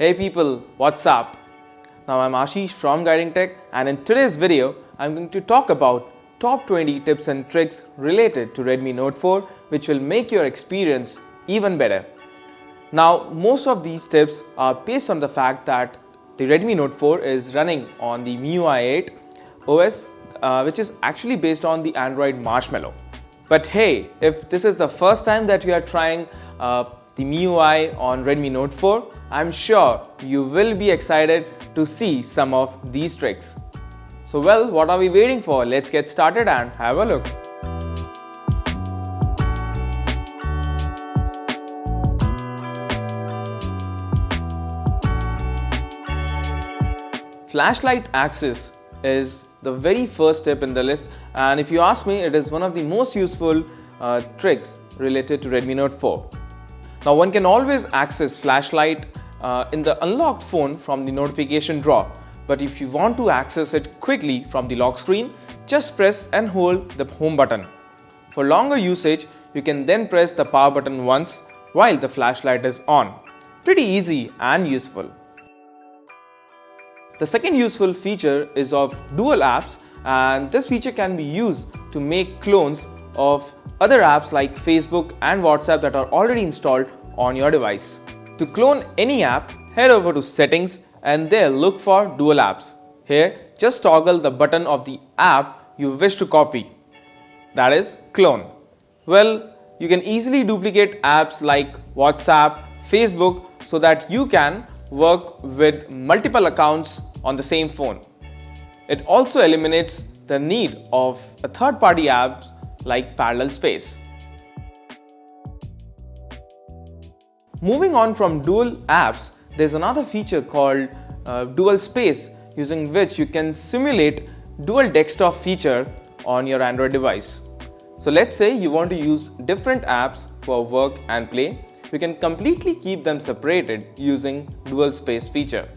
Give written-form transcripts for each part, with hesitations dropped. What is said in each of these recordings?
Hey people, what's up? Now I'm Ashish from Guiding Tech, and in today's video I'm going to talk about top 20 tips and tricks related to Redmi Note 4 which will make your experience even better. Now most of these tips are based on the fact that the Redmi Note 4 is running on the MIUI 8 OS which is actually based on the Android Marshmallow. But hey, if this is the first time that you are trying the MIUI on Redmi Note 4, I'm sure you will be excited to see some of these tricks. So well, what are we waiting for? Let's get started and have a look. Flashlight access is the very first step in the list, and if you ask me, it is one of the most useful tricks related to Redmi Note 4. Now one can always access flashlight in the unlocked phone from the notification drawer, but if you want to access it quickly from the lock screen, just press and hold the home button. For longer usage, you can then press the power button once while the flashlight is on. Pretty easy and useful. The second useful feature is of dual apps, and this feature can be used to make clones of other apps like Facebook and WhatsApp that are already installed on your device. To clone any app, head over to Settings and there look for Dual Apps. Here, just toggle the button of the app you wish to copy. That is Clone. Well, you can easily duplicate apps like WhatsApp, Facebook so that you can work with multiple accounts on the same phone. It also eliminates the need of a third-party apps like parallel space. Moving on from dual apps, there's another feature called dual space, using which you can simulate dual desktop feature on your Android device. So let's say you want to use different apps for work and play. You can completely keep them separated using dual space feature.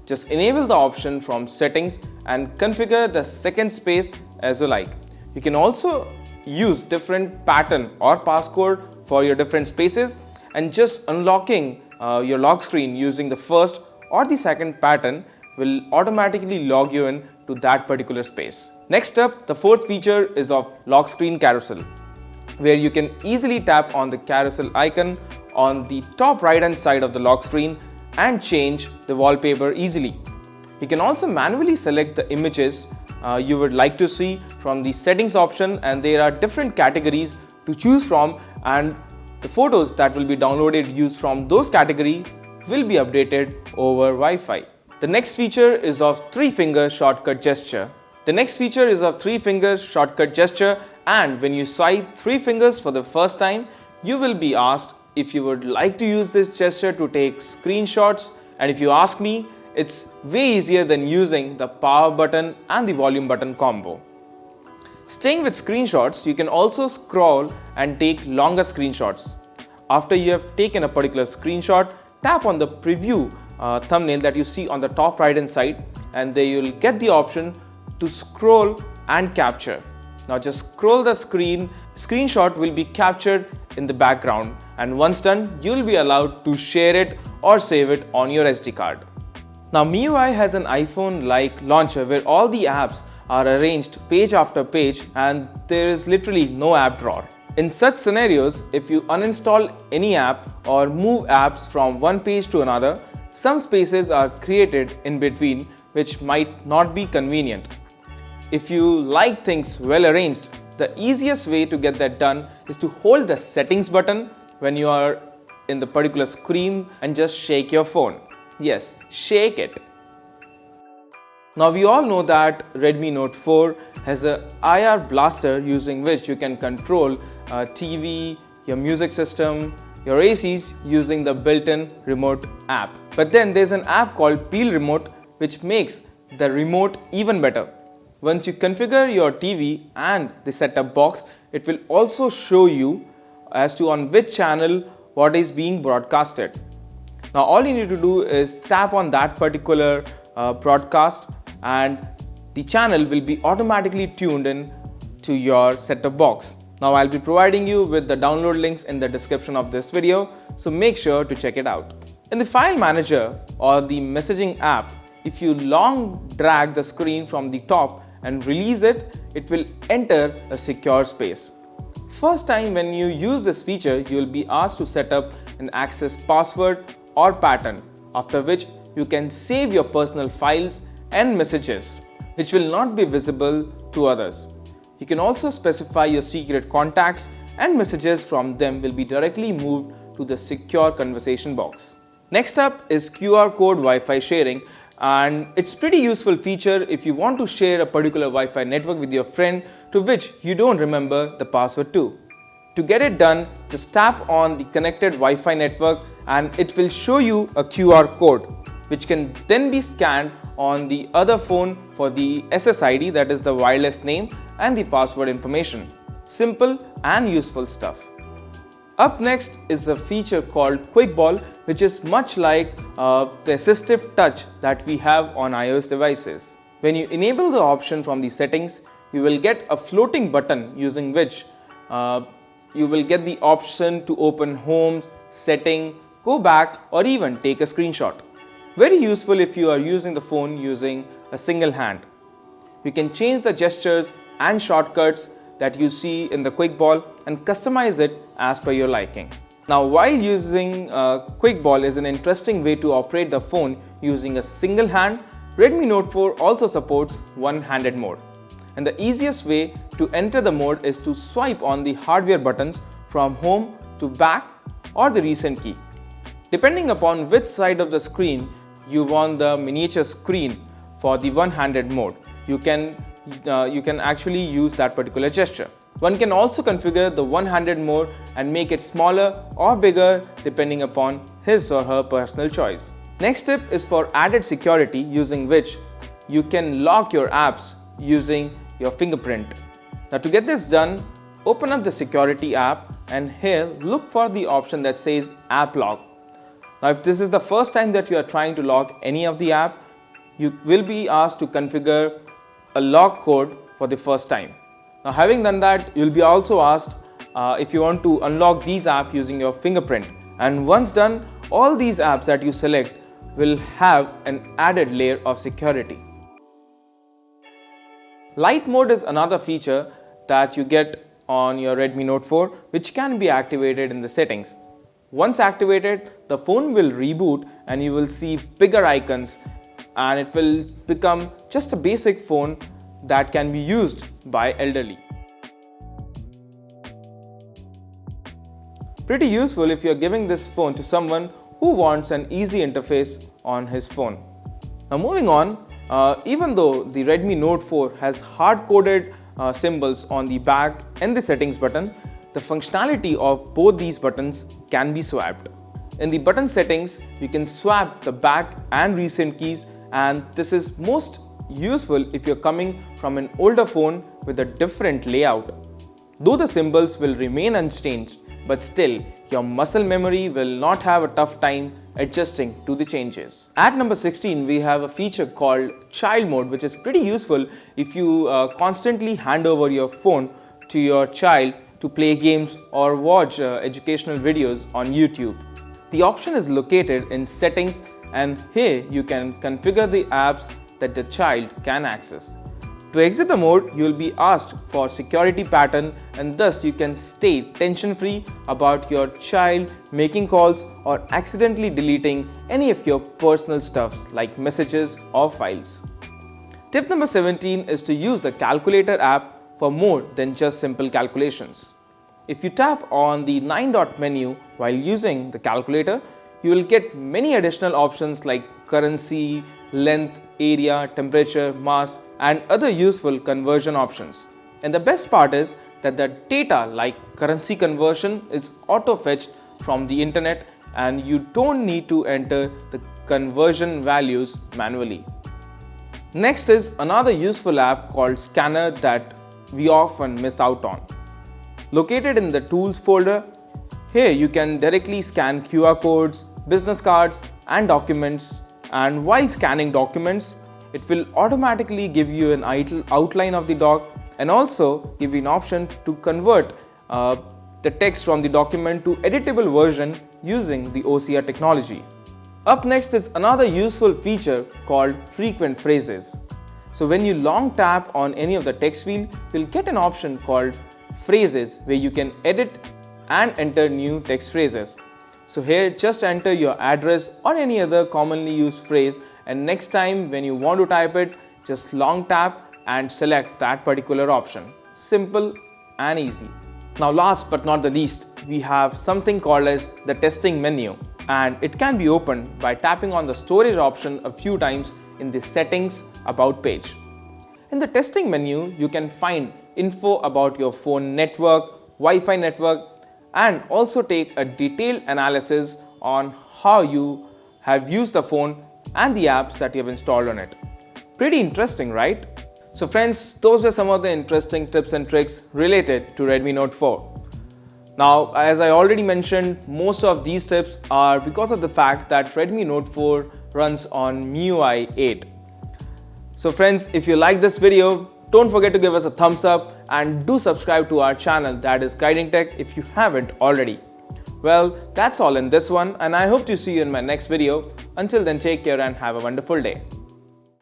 Just enable the option from settings and configure the second space as you like. You can also use different pattern or passcode for your different spaces, and just unlocking your lock screen using the first or the second pattern will automatically log you in to that particular space. Next up, the fourth feature is of lock screen carousel, where you can easily tap on the carousel icon on the top right hand side of the lock screen and change the wallpaper easily. You can also manually select the images you would like to see from the settings option, and there are different categories to choose from, and the photos that will be downloaded used from those categories will be updated over Wi-Fi. The next feature is of 3-finger shortcut gesture. And when you swipe 3 fingers for the first time, you will be asked if you would like to use this gesture to take screenshots, and if you ask me, it's way easier than using the power button and the volume button combo. Staying with screenshots, you can also scroll and take longer screenshots. After you have taken a particular screenshot, tap on the preview thumbnail that you see on the top right hand side, and there you'll get the option to scroll and capture. Now just scroll the screen, screenshot will be captured in the background, and once done, you'll be allowed to share it or save it on your SD card. Now MIUI has an iPhone-like launcher where all the apps are arranged page after page and there is literally no app drawer. In such scenarios, if you uninstall any app or move apps from one page to another, some spaces are created in between which might not be convenient. If you like things well arranged, the easiest way to get that done is to hold the settings button when you are in the particular screen and just shake your phone. Yes, shake it. Now we all know that Redmi Note 4 has a IR blaster using which you can control TV, your music system, your ACs using the built-in remote app. But then there's an app called Peel Remote which makes the remote even better. Once you configure your TV and the set-top box, it will also show you as to on which channel what is being broadcasted. Now all you need to do is tap on that particular broadcast and the channel will be automatically tuned in to your set-top box. Now I'll be providing you with the download links in the description of this video, so make sure to check it out. In the file manager or the messaging app, if you long drag the screen from the top and release it, it will enter a secure space. First time when you use this feature, you will be asked to set up an access password or pattern, after which you can save your personal files and messages, which will not be visible to others. You can also specify your secret contacts, and messages from them will be directly moved to the secure conversation box. Next up is QR code Wi-Fi sharing, and it's pretty useful feature if you want to share a particular Wi-Fi network with your friend to which you don't remember the password to. To get it done, just tap on the connected Wi-Fi network and it will show you a QR code, which can then be scanned on the other phone for the SSID, that is the wireless name, and the password information. Simple and useful stuff. Up next is a feature called Quick Ball, which is much like the assistive touch that we have on iOS devices. When you enable the option from the settings, you will get a floating button using which you will get the option to open Home, Setting, go back, or even take a screenshot. Very useful if you are using the phone using a single hand. You can change the gestures and shortcuts that you see in the Quick Ball and customize it as per your liking. Now, while using Quick Ball is an interesting way to operate the phone using a single hand, Redmi Note 4 also supports one-handed mode. And the easiest way to enter the mode is to swipe on the hardware buttons from home to back or the recent key. Depending upon which side of the screen you want the miniature screen for the one-handed mode, you can actually use that particular gesture. One can also configure the one-handed mode and make it smaller or bigger depending upon his or her personal choice. Next tip is for added security, using which you can lock your apps using your fingerprint. Now, to get this done, open up the security app and here look for the option that says App Lock. Now, if this is the first time that you are trying to lock any of the app, you will be asked to configure a lock code for the first time. Now, having done that, you'll be also asked if you want to unlock these apps using your fingerprint. And once done, all these apps that you select will have an added layer of security. Light mode is another feature that you get on your Redmi Note 4, which can be activated in the settings. Once activated, the phone will reboot and you will see bigger icons, and it will become just a basic phone that can be used by elderly. Pretty useful if you're giving this phone to someone who wants an easy interface on his phone. Now, moving on, even though the Redmi Note 4 has hard-coded symbols on the back and the settings button, the functionality of both these buttons can be swapped. In the button settings, you can swap the back and recent keys, and this is most useful if you're coming from an older phone with a different layout. Though the symbols will remain unchanged, but still your muscle memory will not have a tough time adjusting to the changes. At number 16, we have a feature called Child Mode, which is pretty useful if you constantly hand over your phone to your child to play games or watch educational videos on YouTube. The option is located in Settings, and here you can configure the apps that the child can access. To exit the mode, you will be asked for security pattern, and thus you can stay tension-free about your child making calls or accidentally deleting any of your personal stuffs like messages or files. Tip number 17 is to use the calculator app for more than just simple calculations. If you tap on the 9-dot menu while using the calculator, you will get many additional options like currency, length, area, temperature, mass, and other useful conversion options. And the best part is that the data like currency conversion is auto-fetched from the internet, and you don't need to enter the conversion values manually. Next is another useful app called Scanner that we often miss out on. Located in the Tools folder, here you can directly scan QR codes, business cards, and documents. And while scanning documents, it will automatically give you an outline of the doc and also give you an option to convert the text from the document to editable version using the OCR technology. Up next is another useful feature called frequent phrases. So when you long tap on any of the text field, you'll get an option called phrases where you can edit and enter new text phrases. So here just enter your address or any other commonly used phrase, and next time when you want to type it, just long tap and select that particular option. Simple and easy. Now last but not the least, we have something called as the testing menu, and it can be opened by tapping on the storage option a few times in the settings about page. In the testing menu, you can find info about your phone network, Wi-Fi network, and also take a detailed analysis on how you have used the phone and the apps that you have installed on it. Pretty interesting, right? So friends, those are some of the interesting tips and tricks related to Redmi Note 4. Now, as I already mentioned, most of these tips are because of the fact that Redmi Note 4 runs on MIUI 8. So friends, if you like this video, don't forget to give us a thumbs up and do subscribe to our channel, that is Guiding Tech, if you haven't already. Well, that's all in this one, and I hope to see you in my next video. Until then, take care and have a wonderful day.